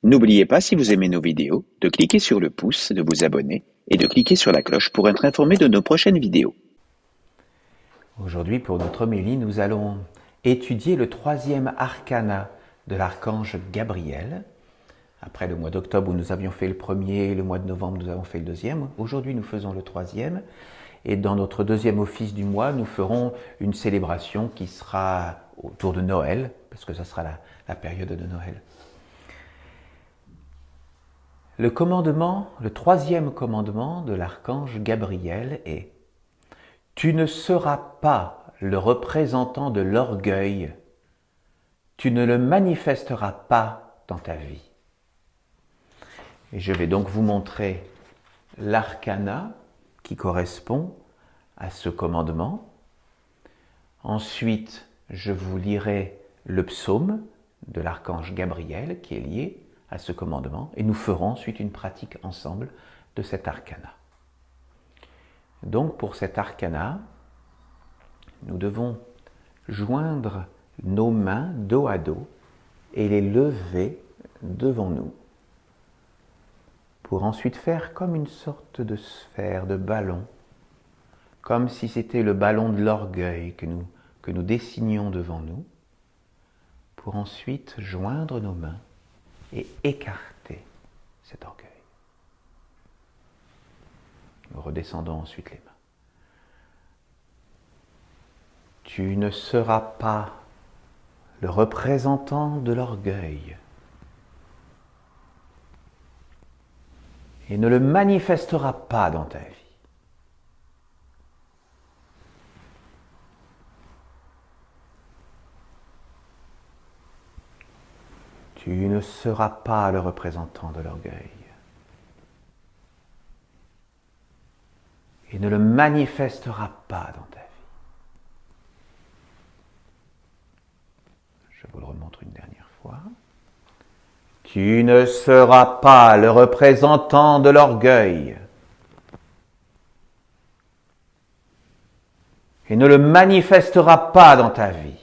N'oubliez pas, si vous aimez nos vidéos, de cliquer sur le pouce, de vous abonner et de cliquer sur la cloche pour être informé de nos prochaines vidéos. Aujourd'hui, pour notre homélie, nous allons étudier le troisième arcana de l'archange Gabriel. Après le mois d'octobre où nous avions fait le premier, le mois de novembre nous avons fait le deuxième. Aujourd'hui, nous faisons le troisième. Et dans notre deuxième office du mois, nous ferons une célébration qui sera autour de Noël, parce que ça sera la période de Noël. Le troisième commandement de l'archange Gabriel est « Tu ne seras pas le représentant de l'orgueil, tu ne le manifesteras pas dans ta vie. » Et je vais donc vous montrer l'arcana qui correspond à ce commandement. Ensuite, je vous lirai le psaume de l'archange Gabriel qui est lié à ce commandement et nous ferons ensuite une pratique ensemble de cet arcana. Donc pour cet arcana, nous devons joindre nos mains dos à dos et les lever devant nous pour ensuite faire comme une sorte de sphère, de ballon, comme si c'était le ballon de l'orgueil que nous dessinions devant nous, pour ensuite joindre nos mains et écarter cet orgueil. Nous redescendons ensuite les mains. Tu ne seras pas le représentant de l'orgueil et ne le manifesteras pas dans ta vie. Tu ne seras pas le représentant de l'orgueil et ne le manifesteras pas dans ta vie. Je vous le remontre une dernière fois. Tu ne seras pas le représentant de l'orgueil et ne le manifesteras pas dans ta vie.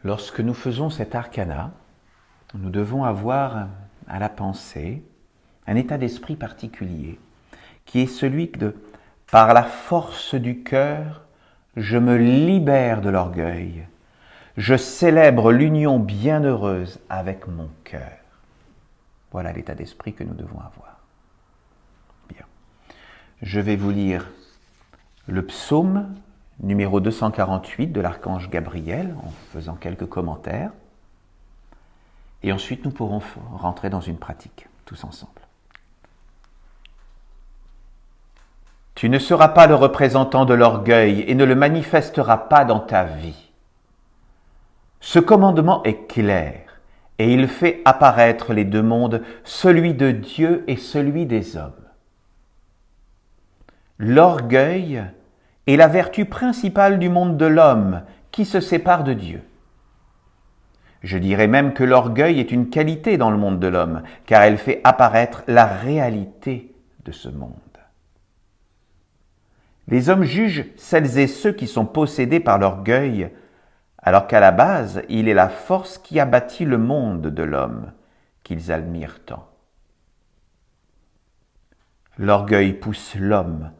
Lorsque nous faisons cet arcana, nous devons avoir à la pensée un état d'esprit particulier qui est celui de « par la force du cœur, je me libère de l'orgueil, je célèbre l'union bienheureuse avec mon cœur ». Voilà l'état d'esprit que nous devons avoir. Bien. Je vais vous lire le psaume numéro 248 de l'archange Gabriel, en faisant quelques commentaires. Et ensuite, nous pourrons rentrer dans une pratique, tous ensemble. Tu ne seras pas le représentant de l'orgueil et ne le manifesteras pas dans ta vie. Ce commandement est clair et il fait apparaître les deux mondes, celui de Dieu et celui des hommes. L'orgueil est la vertu principale du monde de l'homme qui se sépare de Dieu. Je dirais même que l'orgueil est une qualité dans le monde de l'homme, car elle fait apparaître la réalité de ce monde. Les hommes jugent celles et ceux qui sont possédés par l'orgueil, alors qu'à la base, il est la force qui a bâti le monde de l'homme, qu'ils admirent tant. L'orgueil pousse l'homme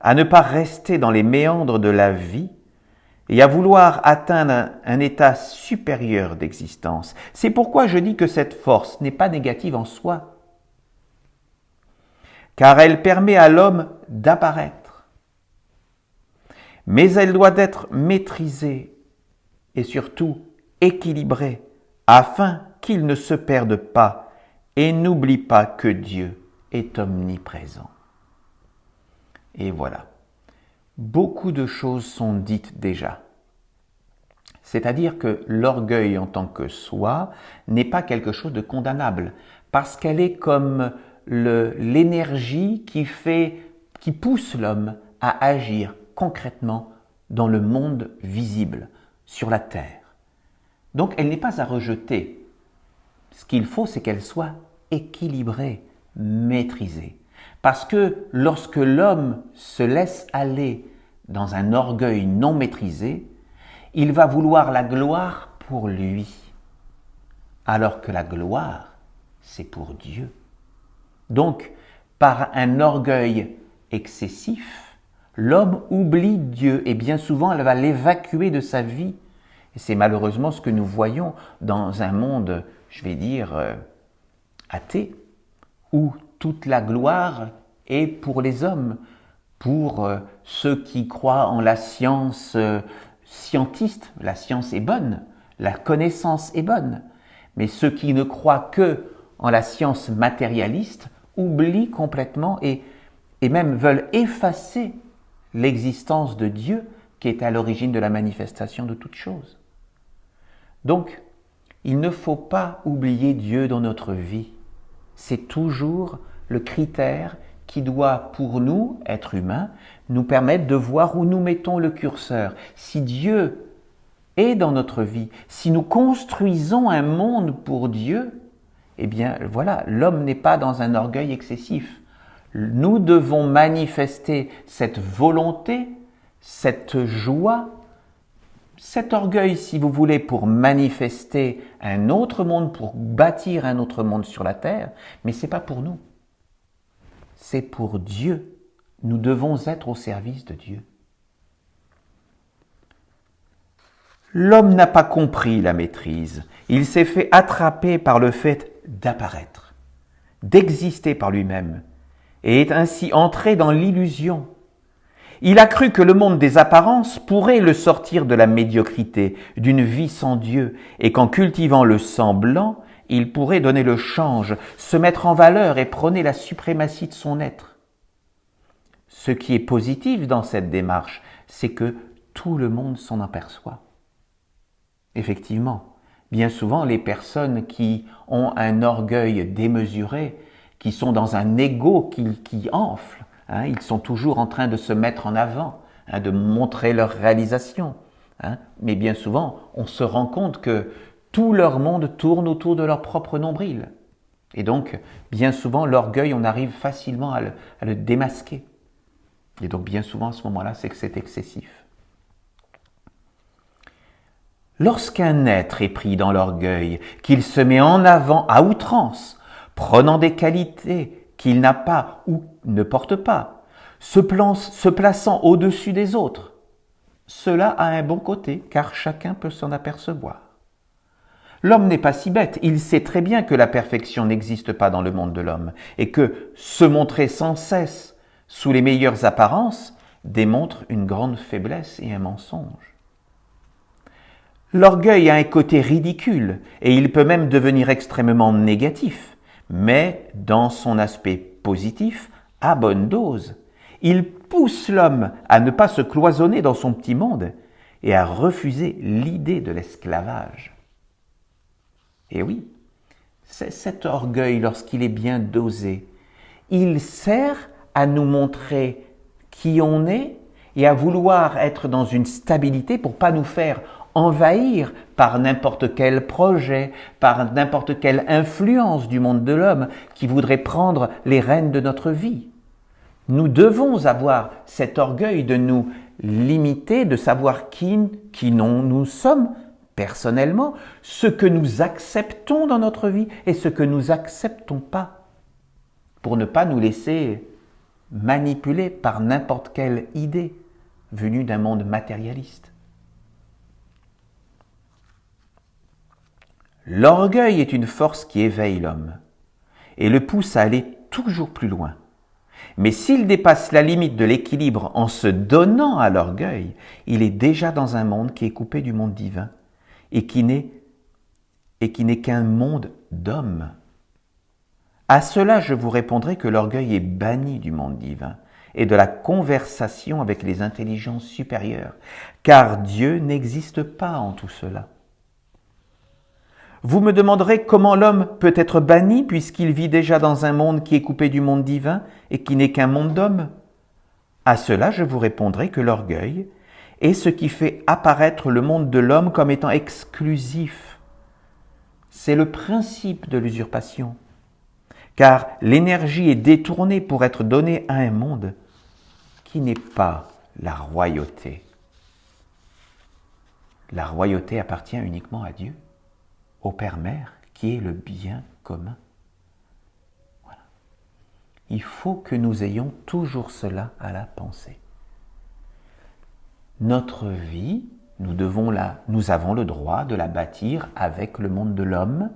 à ne pas rester dans les méandres de la vie et à vouloir atteindre un état supérieur d'existence. C'est pourquoi je dis que cette force n'est pas négative en soi, car elle permet à l'homme d'apparaître. Mais elle doit être maîtrisée et surtout équilibrée afin qu'il ne se perde pas et n'oublie pas que Dieu est omniprésent. Et voilà, beaucoup de choses sont dites déjà. C'est-à-dire que l'orgueil en tant que soi n'est pas quelque chose de condamnable, parce qu'elle est comme l'énergie qui pousse l'homme à agir concrètement dans le monde visible, sur la terre. Donc elle n'est pas à rejeter. Ce qu'il faut, c'est qu'elle soit équilibrée, maîtrisée. Parce que lorsque l'homme se laisse aller dans un orgueil non maîtrisé, il va vouloir la gloire pour lui, alors que la gloire, c'est pour Dieu. Donc, par un orgueil excessif, l'homme oublie Dieu et bien souvent elle va l'évacuer de sa vie. Et c'est malheureusement ce que nous voyons dans un monde, je vais dire, athée, où toute la gloire est pour les hommes, pour ceux qui croient en la science scientiste. La science est bonne, la connaissance est bonne, mais ceux qui ne croient que en la science matérialiste oublient complètement et même veulent effacer l'existence de Dieu qui est à l'origine de la manifestation de toutes choses. Donc, il ne faut pas oublier Dieu dans notre vie. C'est toujours le critère qui doit, pour nous, êtres humains, nous permettre de voir où nous mettons le curseur. Si Dieu est dans notre vie, si nous construisons un monde pour Dieu, eh bien voilà, l'homme n'est pas dans un orgueil excessif. Nous devons manifester cette volonté, cette joie, cet orgueil, si vous voulez, pour manifester un autre monde, pour bâtir un autre monde sur la terre, mais ce n'est pas pour nous. C'est pour Dieu. Nous devons être au service de Dieu. L'homme n'a pas compris la maîtrise. Il s'est fait attraper par le fait d'apparaître, d'exister par lui-même, et est ainsi entré dans l'illusion. Il a cru que le monde des apparences pourrait le sortir de la médiocrité, d'une vie sans Dieu, et qu'en cultivant le semblant, il pourrait donner le change, se mettre en valeur et prôner la suprématie de son être. Ce qui est positif dans cette démarche, c'est que tout le monde s'en aperçoit. Effectivement, bien souvent, les personnes qui ont un orgueil démesuré, qui sont dans un ego qui enfle, ils sont toujours en train de se mettre en avant, de montrer leur réalisation. Mais bien souvent, on se rend compte que tout leur monde tourne autour de leur propre nombril. Et donc, bien souvent, l'orgueil, on arrive facilement à le démasquer. Et donc, bien souvent, à ce moment-là, c'est que c'est excessif. Lorsqu'un être est pris dans l'orgueil, qu'il se met en avant à outrance, prenant des qualités qu'il n'a pas ou ne porte pas, se plaçant au-dessus des autres, cela a un bon côté, car chacun peut s'en apercevoir. L'homme n'est pas si bête, il sait très bien que la perfection n'existe pas dans le monde de l'homme, et que se montrer sans cesse sous les meilleures apparences démontre une grande faiblesse et un mensonge. L'orgueil a un côté ridicule, et il peut même devenir extrêmement négatif, mais dans son aspect positif, à bonne dose. Il pousse l'homme à ne pas se cloisonner dans son petit monde et à refuser l'idée de l'esclavage. Et oui, c'est cet orgueil, lorsqu'il est bien dosé, il sert à nous montrer qui on est et à vouloir être dans une stabilité pour pas nous faire envahir par n'importe quel projet, par n'importe quelle influence du monde de l'homme qui voudrait prendre les rênes de notre vie. Nous devons avoir cet orgueil de nous limiter, de savoir qui nous sommes personnellement, ce que nous acceptons dans notre vie et ce que nous acceptons pas, pour ne pas nous laisser manipuler par n'importe quelle idée venue d'un monde matérialiste. L'orgueil est une force qui éveille l'homme et le pousse à aller toujours plus loin. Mais s'il dépasse la limite de l'équilibre en se donnant à l'orgueil, il est déjà dans un monde qui est coupé du monde divin et qui n'est qu'un monde d'hommes. À cela, je vous répondrai que l'orgueil est banni du monde divin et de la conversation avec les intelligences supérieures, car Dieu n'existe pas en tout cela. Vous me demanderez comment l'homme peut être banni puisqu'il vit déjà dans un monde qui est coupé du monde divin et qui n'est qu'un monde d'hommes. À cela, je vous répondrai que l'orgueil est ce qui fait apparaître le monde de l'homme comme étant exclusif. C'est le principe de l'usurpation, car l'énergie est détournée pour être donnée à un monde qui n'est pas la royauté. La royauté appartient uniquement à Dieu, au Père-Mère, qui est le bien commun. Voilà. Il faut que nous ayons toujours cela à la pensée. Notre vie, nous avons le droit de la bâtir avec le monde de l'homme,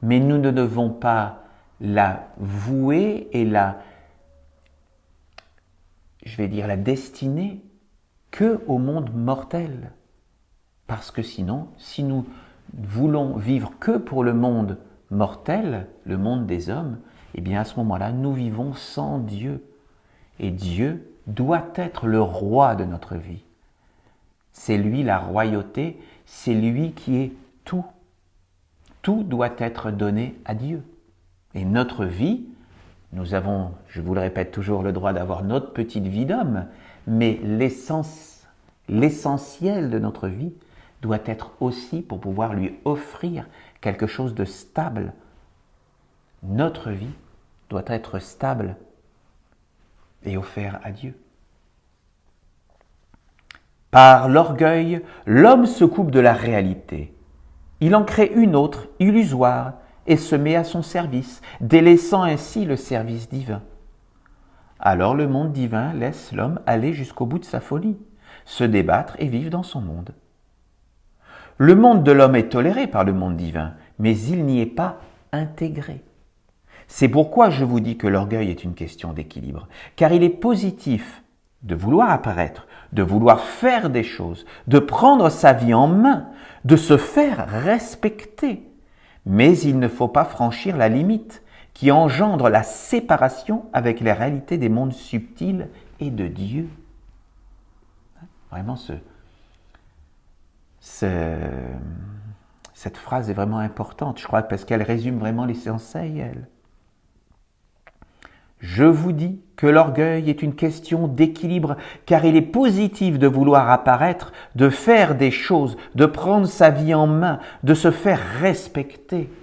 mais nous ne devons pas la vouer et la destiner que au monde mortel. Parce que sinon, si nous voulons vivre que pour le monde mortel, le monde des hommes, eh bien à ce moment-là, nous vivons sans Dieu. Et Dieu doit être le roi de notre vie. C'est lui la royauté, c'est lui qui est tout. Tout doit être donné à Dieu. Et notre vie, nous avons, je vous le répète toujours, le droit d'avoir notre petite vie d'homme, mais l'essentiel de notre vie doit être aussi pour pouvoir lui offrir quelque chose de stable. Notre vie doit être stable et offerte à Dieu. Par l'orgueil, l'homme se coupe de la réalité. Il en crée une autre, illusoire, et se met à son service, délaissant ainsi le service divin. Alors le monde divin laisse l'homme aller jusqu'au bout de sa folie, se débattre et vivre dans son monde. Le monde de l'homme est toléré par le monde divin, mais il n'y est pas intégré. C'est pourquoi je vous dis que l'orgueil est une question d'équilibre, car il est positif de vouloir apparaître, de vouloir faire des choses, de prendre sa vie en main, de se faire respecter. Mais il ne faut pas franchir la limite qui engendre la séparation avec les réalités des mondes subtils et de Dieu. Vraiment, cette phrase est vraiment importante, je crois, parce qu'elle résume vraiment l'essentiel. Je vous dis que l'orgueil est une question d'équilibre, car il est positif de vouloir apparaître, de faire des choses, de prendre sa vie en main, de se faire respecter.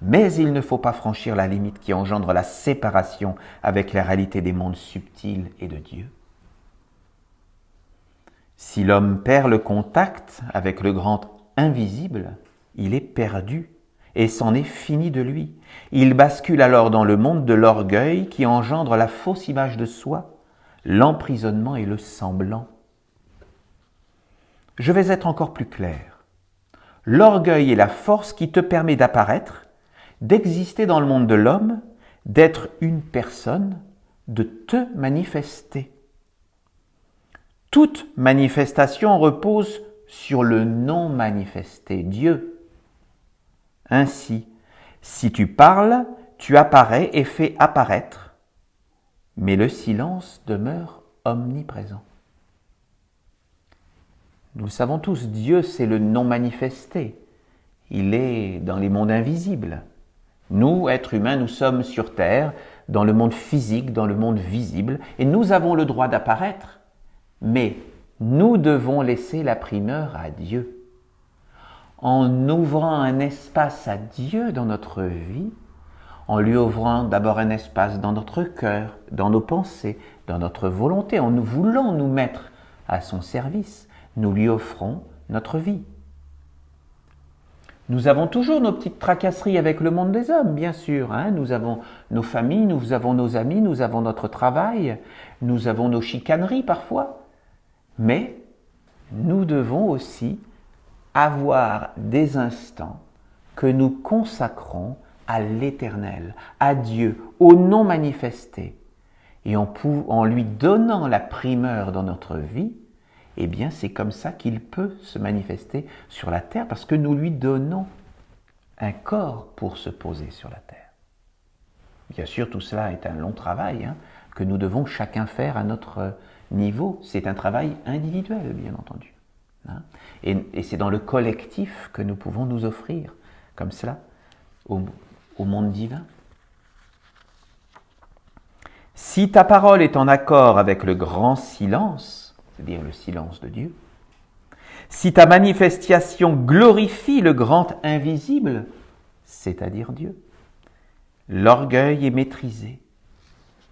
Mais il ne faut pas franchir la limite qui engendre la séparation avec la réalité des mondes subtils et de Dieu. Si l'homme perd le contact avec le grand invisible, il est perdu et c'en est fini de lui. Il bascule alors dans le monde de l'orgueil qui engendre la fausse image de soi, l'emprisonnement et le semblant. Je vais être encore plus clair. L'orgueil est la force qui te permet d'apparaître, d'exister dans le monde de l'homme, d'être une personne, de te manifester. Toute manifestation repose sur le non manifesté, Dieu. Ainsi, si tu parles, tu apparais et fais apparaître, mais le silence demeure omniprésent. Nous le savons tous, Dieu c'est le non manifesté. Il est dans les mondes invisibles. Nous, êtres humains, nous sommes sur Terre, dans le monde physique, dans le monde visible, et nous avons le droit d'apparaître, mais nous devons laisser la primeur à Dieu. En ouvrant un espace à Dieu dans notre vie, en lui ouvrant d'abord un espace dans notre cœur, dans nos pensées, dans notre volonté, en nous voulant nous mettre à son service, nous lui offrons notre vie. Nous avons toujours nos petites tracasseries avec le monde des hommes, bien sûr. Nous avons nos familles, nous avons nos amis, nous avons notre travail, nous avons nos chicaneries parfois. Mais nous devons aussi avoir des instants que nous consacrons à l'Éternel, à Dieu, au non manifesté. Et en lui donnant la primeur dans notre vie, eh bien c'est comme ça qu'il peut se manifester sur la terre, parce que nous lui donnons un corps pour se poser sur la terre. Bien sûr, tout cela est un long travail que nous devons chacun faire à notre niveau. C'est un travail individuel, bien entendu. Et c'est dans le collectif que nous pouvons nous offrir, comme cela, au monde divin. Si ta parole est en accord avec le grand silence, c'est-à-dire le silence de Dieu, si ta manifestation glorifie le grand invisible, c'est-à-dire Dieu, l'orgueil est maîtrisé,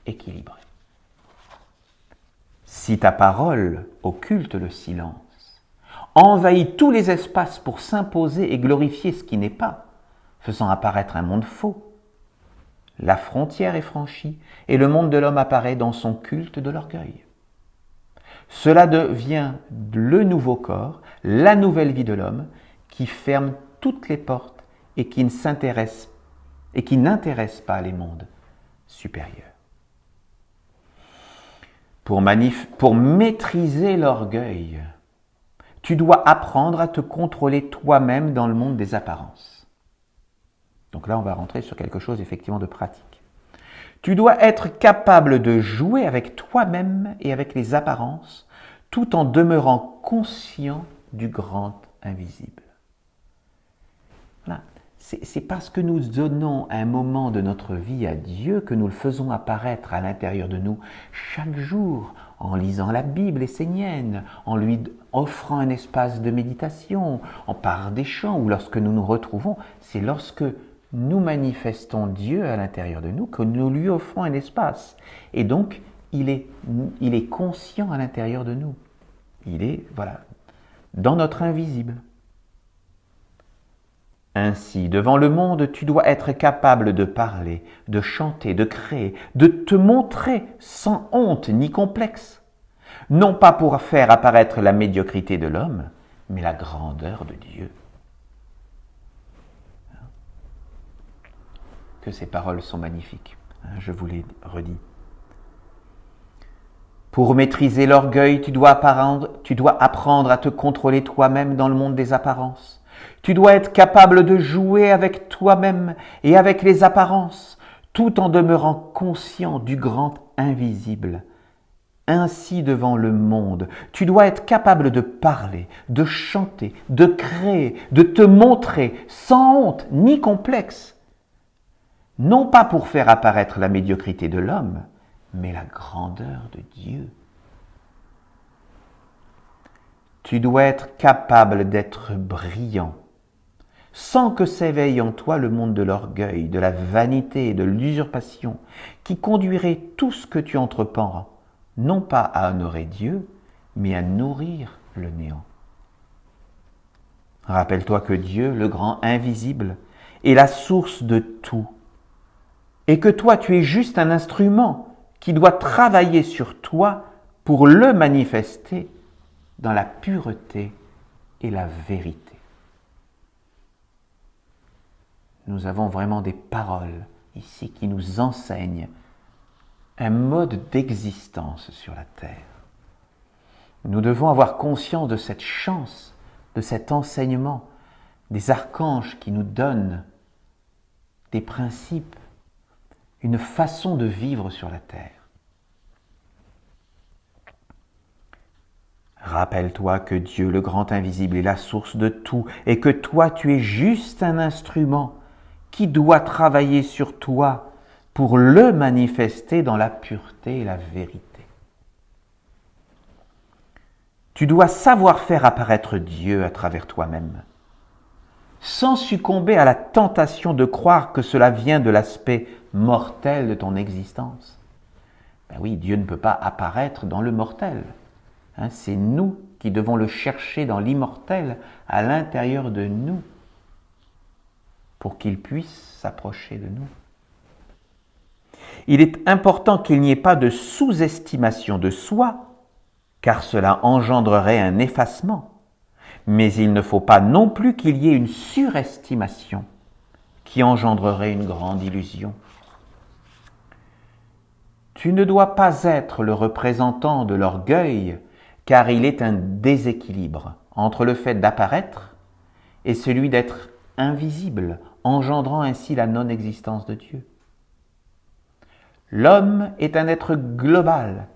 équilibré. Si ta parole occulte le silence, envahit tous les espaces pour s'imposer et glorifier ce qui n'est pas, faisant apparaître un monde faux. La frontière est franchie et le monde de l'homme apparaît dans son culte de l'orgueil. Cela devient le nouveau corps, la nouvelle vie de l'homme qui ferme toutes les portes et qui n'intéresse pas les mondes supérieurs. Pour maîtriser l'orgueil, tu dois apprendre à te contrôler toi-même dans le monde des apparences. Donc là, on va rentrer sur quelque chose effectivement de pratique. Tu dois être capable de jouer avec toi-même et avec les apparences, tout en demeurant conscient du grand invisible. Voilà. C'est parce que nous donnons un moment de notre vie à Dieu que nous le faisons apparaître à l'intérieur de nous chaque jour, en lisant la Bible essénienne, en lui offrant un espace de méditation, par des chants, ou lorsque nous nous retrouvons, c'est lorsque nous manifestons Dieu à l'intérieur de nous que nous lui offrons un espace. Et donc, il est conscient à l'intérieur de nous. Il est, dans notre invisible. Ainsi, devant le monde, tu dois être capable de parler, de chanter, de créer, de te montrer sans honte ni complexe. Non pas pour faire apparaître la médiocrité de l'homme, mais la grandeur de Dieu. Que ces paroles sont magnifiques, je vous les redis. Pour maîtriser l'orgueil, tu dois apprendre à te contrôler toi-même dans le monde des apparences. Tu dois être capable de jouer avec toi-même et avec les apparences, tout en demeurant conscient du grand invisible. Ainsi devant le monde, tu dois être capable de parler, de chanter, de créer, de te montrer sans honte ni complexe. Non pas pour faire apparaître la médiocrité de l'homme, mais la grandeur de Dieu. Tu dois être capable d'être brillant, sans que s'éveille en toi le monde de l'orgueil, de la vanité et de l'usurpation, qui conduirait tout ce que tu entreprends, non pas à honorer Dieu, mais à nourrir le néant. Rappelle-toi que Dieu, le grand invisible, est la source de tout, et que toi tu es juste un instrument qui doit travailler sur toi pour le manifester dans la pureté et la vérité. Nous avons vraiment des paroles ici qui nous enseignent un mode d'existence sur la terre. Nous devons avoir conscience de cette chance, de cet enseignement, des archanges qui nous donnent des principes, une façon de vivre sur la terre. Rappelle-toi que Dieu, le grand invisible, est la source de tout et que toi, tu es juste un instrument qui doit travailler sur toi pour le manifester dans la pureté et la vérité. Tu dois savoir faire apparaître Dieu à travers toi-même, sans succomber à la tentation de croire que cela vient de l'aspect mortel de ton existence. Ben oui, Dieu ne peut pas apparaître dans le mortel. C'est nous qui devons le chercher dans l'immortel, à l'intérieur de nous, pour qu'il puisse s'approcher de nous. Il est important qu'il n'y ait pas de sous-estimation de soi, car cela engendrerait un effacement. Mais il ne faut pas non plus qu'il y ait une surestimation qui engendrerait une grande illusion. Tu ne dois pas être le représentant de l'orgueil, car il est un déséquilibre entre le fait d'apparaître et celui d'être invisible, engendrant ainsi la non-existence de Dieu. L'homme est un être global,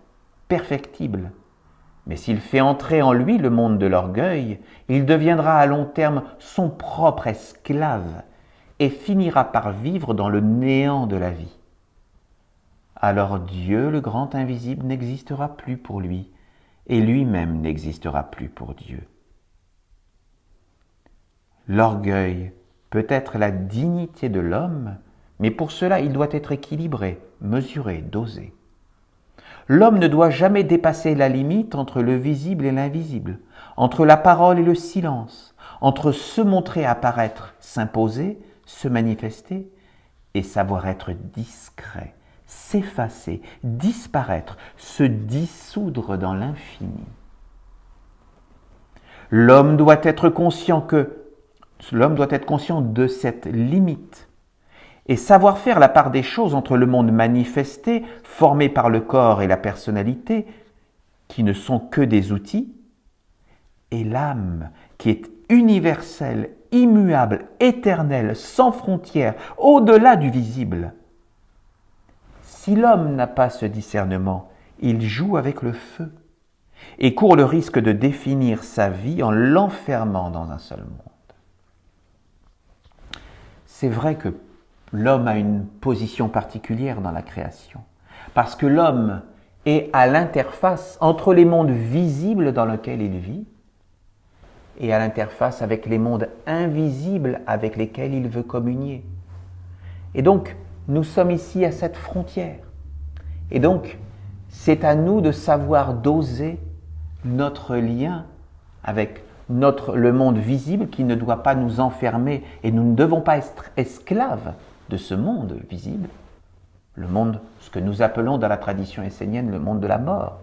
perfectible, mais s'il fait entrer en lui le monde de l'orgueil, il deviendra à long terme son propre esclave et finira par vivre dans le néant de la vie. Alors Dieu, le grand invisible, n'existera plus pour lui, et lui-même n'existera plus pour Dieu. L'orgueil peut être la dignité de l'homme, mais pour cela il doit être équilibré, mesuré, dosé. L'homme ne doit jamais dépasser la limite entre le visible et l'invisible, entre la parole et le silence, entre se montrer apparaître, s'imposer, se manifester, et savoir être discret, s'effacer, disparaître, se dissoudre dans l'infini. L'homme doit être conscient de cette limite et savoir faire la part des choses entre le monde manifesté, formé par le corps et la personnalité, qui ne sont que des outils, et l'âme, qui est universelle, immuable, éternelle, sans frontières, au-delà du visible. Si l'homme n'a pas ce discernement, il joue avec le feu et court le risque de définir sa vie en l'enfermant dans un seul monde. C'est vrai que l'homme a une position particulière dans la création, parce que l'homme est à l'interface entre les mondes visibles dans lesquels il vit et à l'interface avec les mondes invisibles avec lesquels il veut communier. Et donc, nous sommes ici à cette frontière. Et donc, c'est à nous de savoir doser notre lien avec le monde visible qui ne doit pas nous enfermer, et nous ne devons pas être esclaves de ce monde visible, le monde, ce que nous appelons dans la tradition essénienne le monde de la mort.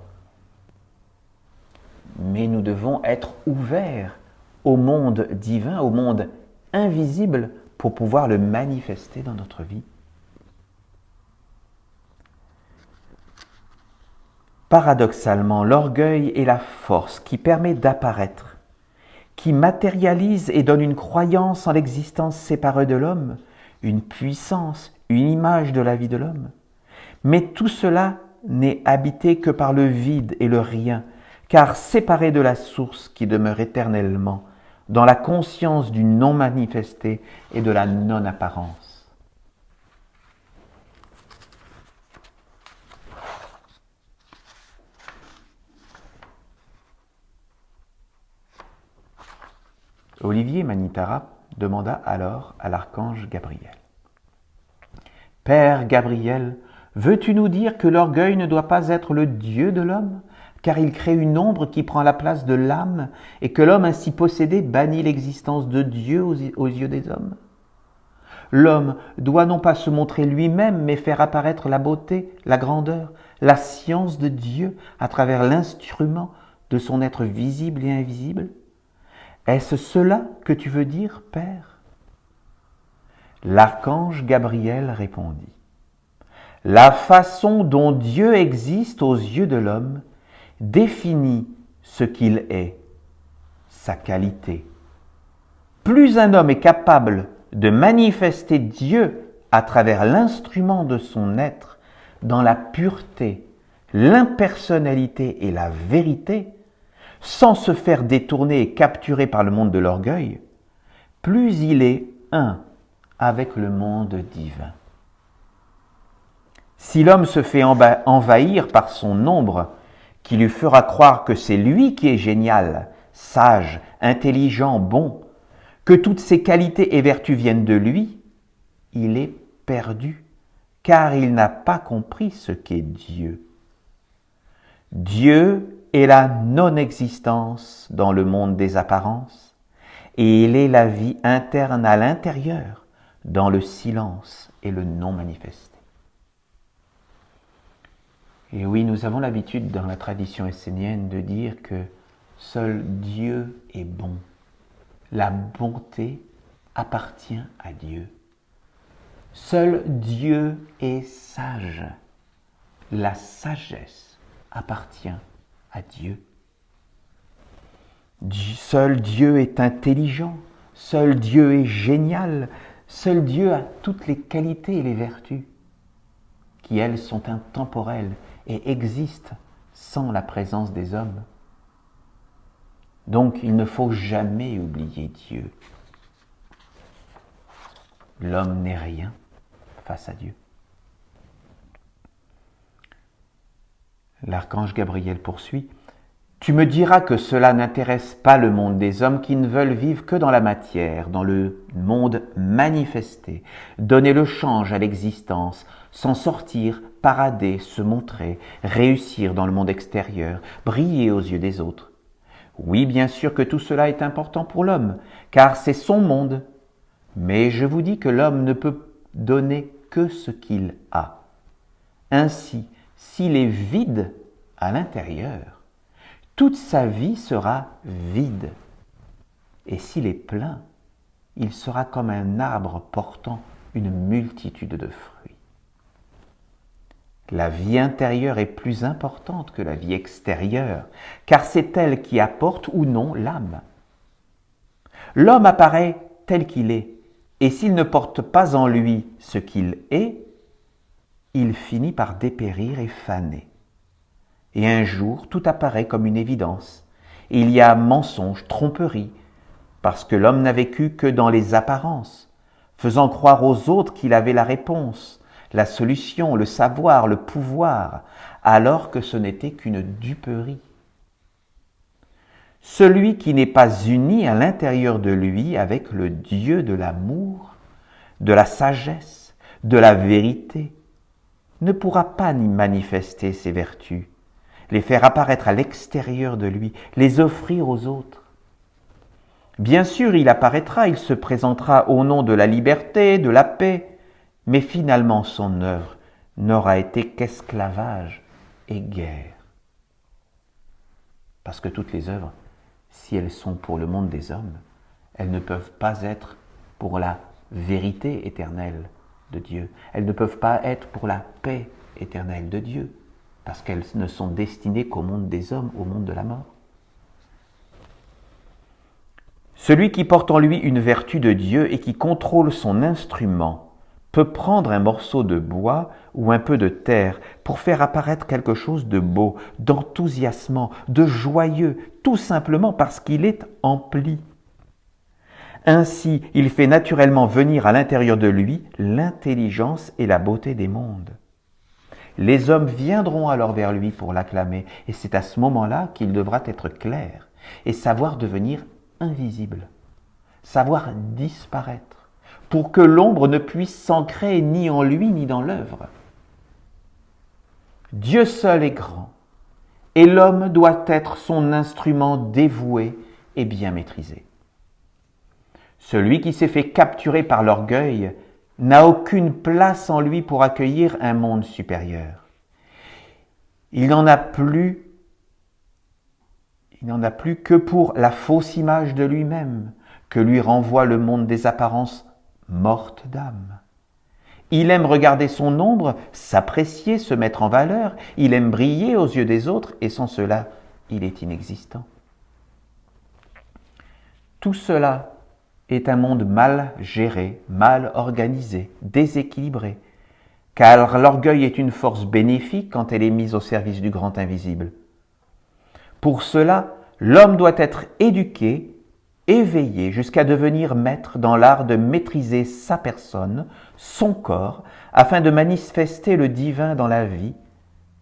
Mais nous devons être ouverts au monde divin, au monde invisible, pour pouvoir le manifester dans notre vie. Paradoxalement, l'orgueil est la force qui permet d'apparaître, qui matérialise et donne une croyance en l'existence séparée de l'homme, une puissance, une image de la vie de l'homme. Mais tout cela n'est habité que par le vide et le rien, car séparé de la source qui demeure éternellement, dans la conscience du non manifesté et de la non-apparence. Olivier Manitara demanda alors à l'archange Gabriel. « Père Gabriel, veux-tu nous dire que l'orgueil ne doit pas être le Dieu de l'homme, car il crée une ombre qui prend la place de l'âme, et que l'homme ainsi possédé bannit l'existence de Dieu aux yeux des hommes? L'homme doit non pas se montrer lui-même, mais faire apparaître la beauté, la grandeur, la science de Dieu à travers l'instrument de son être visible et invisible. Est-ce cela que tu veux dire, Père ?» L'archange Gabriel répondit. « La façon dont Dieu existe aux yeux de l'homme définit ce qu'il est, sa qualité. Plus un homme est capable de manifester Dieu à travers l'instrument de son être dans la pureté, l'impersonnalité et la vérité, sans se faire détourner et capturer par le monde de l'orgueil, plus il est un avec le monde divin. Si l'homme se fait envahir par son ombre, qui lui fera croire que c'est lui qui est génial, sage, intelligent, bon, que toutes ses qualités et vertus viennent de lui, il est perdu, car il n'a pas compris ce qu'est Dieu. Dieu est la non-existence dans le monde des apparences, et il est la vie interne à l'intérieur, dans le silence et le non manifesté. Et oui, nous avons l'habitude dans la tradition essénienne de dire que seul Dieu est bon. La bonté appartient à Dieu. Seul Dieu est sage. La sagesse appartient à Dieu. Seul Dieu est intelligent. Seul Dieu est génial. Seul Dieu a toutes les qualités et les vertus qui, elles, sont intemporelles et existent sans la présence des hommes. Donc, il ne faut jamais oublier Dieu. L'homme n'est rien face à Dieu. L'archange Gabriel poursuit. « Tu me diras que cela n'intéresse pas le monde des hommes qui ne veulent vivre que dans la matière, dans le monde manifesté, donner le change à l'existence, s'en sortir, parader, se montrer, réussir dans le monde extérieur, briller aux yeux des autres. Oui, bien sûr que tout cela est important pour l'homme, car c'est son monde. Mais je vous dis que l'homme ne peut donner que ce qu'il a. Ainsi, s'il est vide à l'intérieur, toute sa vie sera vide. Et s'il est plein, il sera comme un arbre portant une multitude de fruits. La vie intérieure est plus importante que la vie extérieure, car c'est elle qui apporte ou non l'âme. L'homme apparaît tel qu'il est, et s'il ne porte pas en lui ce qu'il est, il finit par dépérir et faner. Et un jour, tout apparaît comme une évidence. Il y a mensonge, tromperie, parce que l'homme n'a vécu que dans les apparences, faisant croire aux autres qu'il avait la réponse, la solution, le savoir, le pouvoir, alors que ce n'était qu'une duperie. Celui qui n'est pas uni à l'intérieur de lui avec le Dieu de l'amour, de la sagesse, de la vérité, ne pourra pas ni manifester ses vertus, les faire apparaître à l'extérieur de lui, les offrir aux autres. Bien sûr, il apparaîtra, il se présentera au nom de la liberté, de la paix, mais finalement son œuvre n'aura été qu'esclavage et guerre. Parce que toutes les œuvres, si elles sont pour le monde des hommes, elles ne peuvent pas être pour la vérité éternelle de Dieu. Elles ne peuvent pas être pour la paix éternelle de Dieu, parce qu'elles ne sont destinées qu'au monde des hommes, au monde de la mort. Celui qui porte en lui une vertu de Dieu et qui contrôle son instrument peut prendre un morceau de bois ou un peu de terre pour faire apparaître quelque chose de beau, d'enthousiasmant, de joyeux, tout simplement parce qu'il est empli. Ainsi, il fait naturellement venir à l'intérieur de lui l'intelligence et la beauté des mondes. Les hommes viendront alors vers lui pour l'acclamer, et c'est à ce moment-là qu'il devra être clair et savoir devenir invisible, savoir disparaître, pour que l'ombre ne puisse s'ancrer ni en lui ni dans l'œuvre. Dieu seul est grand, et l'homme doit être son instrument dévoué et bien maîtrisé. Celui qui s'est fait capturer par l'orgueil n'a aucune place en lui pour accueillir un monde supérieur. Il n'en a plus que pour la fausse image de lui-même que lui renvoie le monde des apparences mortes d'âme. Il aime regarder son ombre, s'apprécier, se mettre en valeur, il aime briller aux yeux des autres et sans cela, il est inexistant. Tout cela est un monde mal géré, mal organisé, déséquilibré, car l'orgueil est une force bénéfique quand elle est mise au service du grand invisible. Pour cela, l'homme doit être éduqué, éveillé, jusqu'à devenir maître dans l'art de maîtriser sa personne, son corps, afin de manifester le divin dans la vie,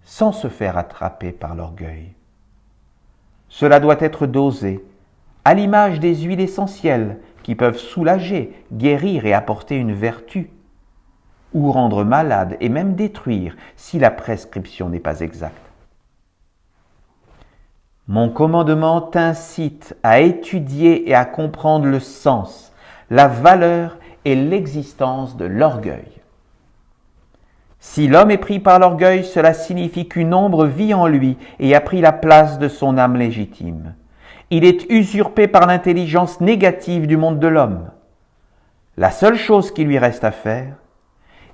sans se faire attraper par l'orgueil. Cela doit être dosé, à l'image des huiles essentielles qui peuvent soulager, guérir et apporter une vertu, ou rendre malade et même détruire si la prescription n'est pas exacte. Mon commandement t'incite à étudier et à comprendre le sens, la valeur et l'existence de l'orgueil. Si l'homme est pris par l'orgueil, cela signifie qu'une ombre vit en lui et a pris la place de son âme légitime. Il est usurpé par l'intelligence négative du monde de l'homme. La seule chose qui lui reste à faire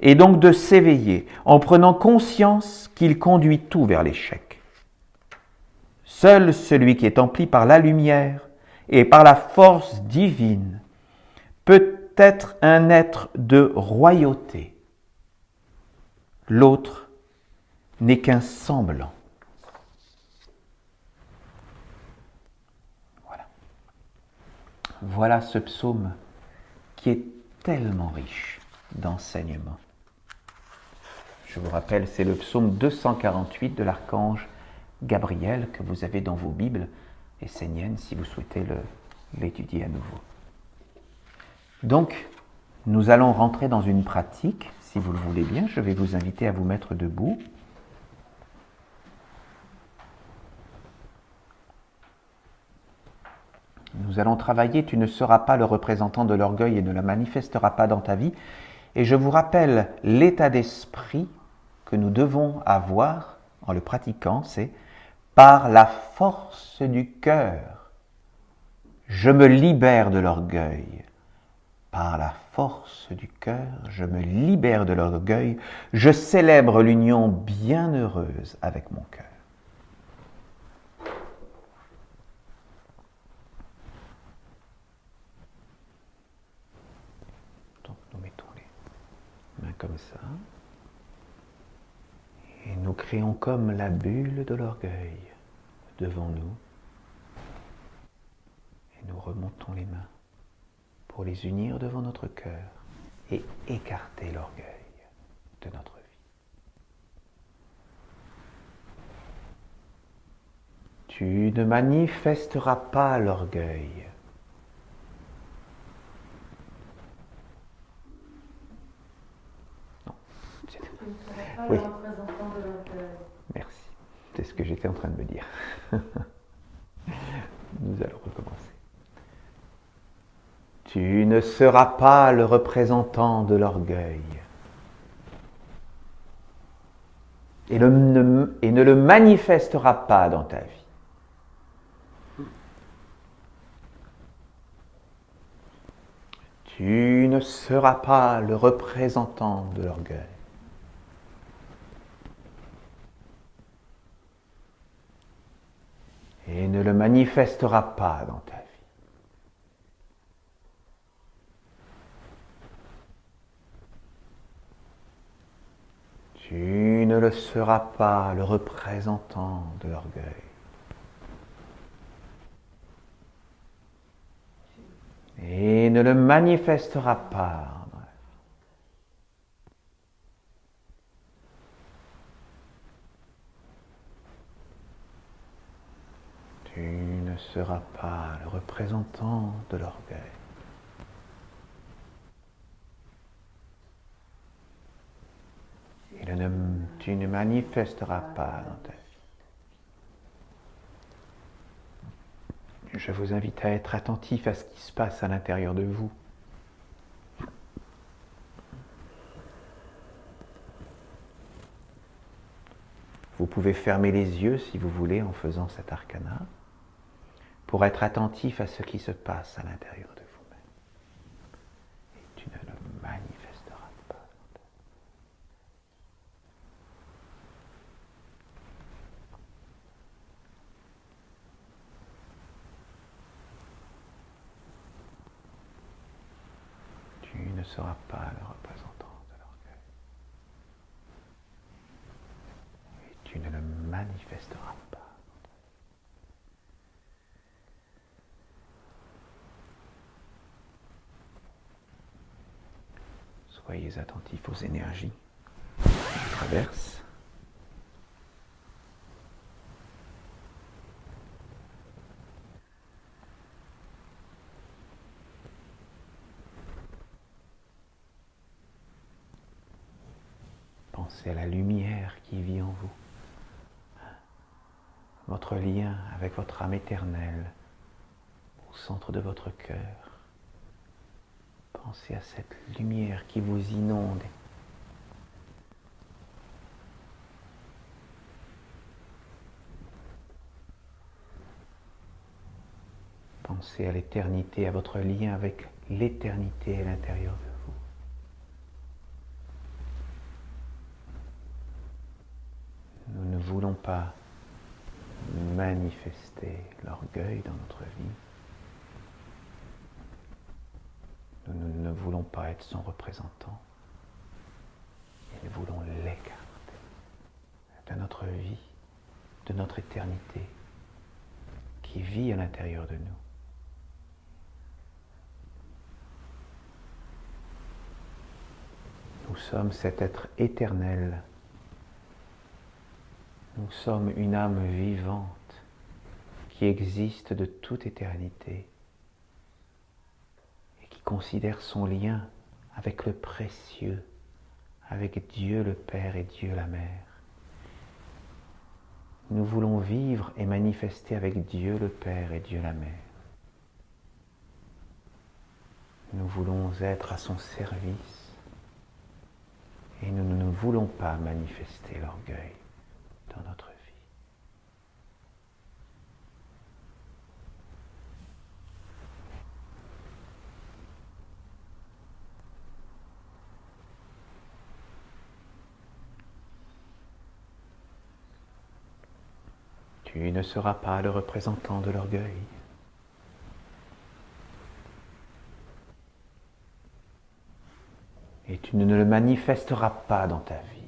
est donc de s'éveiller en prenant conscience qu'il conduit tout vers l'échec. Seul celui qui est empli par la lumière et par la force divine peut être un être de royauté. L'autre n'est qu'un semblant. Voilà ce psaume qui est tellement riche d'enseignements. Je vous rappelle, c'est le psaume 248 de l'archange Gabriel que vous avez dans vos Bibles esséniennes si vous souhaitez l'étudier à nouveau. Donc, nous allons rentrer dans une pratique, si vous le voulez bien. Je vais vous inviter à vous mettre debout. Nous allons travailler « Tu ne seras pas le représentant de l'orgueil et ne le manifesteras pas dans ta vie ». Et je vous rappelle l'état d'esprit que nous devons avoir en le pratiquant, c'est « Par la force du cœur, je me libère de l'orgueil. Par la force du cœur, je me libère de l'orgueil. Je célèbre l'union bienheureuse avec mon cœur. » Donc nous mettons les mains comme ça. Et nous créons comme la bulle de l'orgueil devant nous. Et nous remontons les mains pour les unir devant notre cœur et écarter l'orgueil de notre vie. Tu ne manifesteras pas l'orgueil. Non. Tu ne seras pas Oui. le représentant de l'orgueil. Merci. C'est ce que j'étais en train de me dire. Nous allons recommencer. Tu ne seras pas le représentant de l'orgueil. Et ne le manifesteras pas dans ta vie. Tu ne seras pas le représentant de l'orgueil. Et ne le manifesteras pas dans ta vie. Tu ne le seras pas le représentant de l'orgueil. Et ne le manifesteras pas. Tu ne seras pas le représentant de l'orgueil. Et tu ne manifesteras pas dans ta vie. Je vous invite à être attentif à ce qui se passe à l'intérieur de vous. Vous pouvez fermer les yeux si vous voulez en faisant cet arcana pour être attentif à ce qui se passe à l'intérieur de vous-même. Et tu ne le manifesteras pas. Tu ne seras pas le représentant de l'orgueil. Et tu ne le manifesteras pas. Soyez attentifs aux énergies qui traversent. Pensez à la lumière qui vit en vous. Votre lien avec votre âme éternelle au centre de votre cœur. Pensez à cette lumière qui vous inonde. Pensez à l'éternité, à votre lien avec l'éternité à l'intérieur de vous. Nous ne voulons pas manifester l'orgueil dans notre vie. Nous ne voulons pas être son représentant. Et nous voulons l'écarter de notre vie, de notre éternité, qui vit à l'intérieur de nous. Nous sommes cet être éternel. Nous sommes une âme vivante qui existe de toute éternité et qui considère son lien avec le précieux, avec Dieu le Père et Dieu la Mère. Nous voulons vivre et manifester avec Dieu le Père et Dieu la Mère. Nous voulons être à son service et nous ne voulons pas manifester l'orgueil dans notre vie. Tu ne seras pas le représentant de l'orgueil. Et tu ne le manifesteras pas dans ta vie.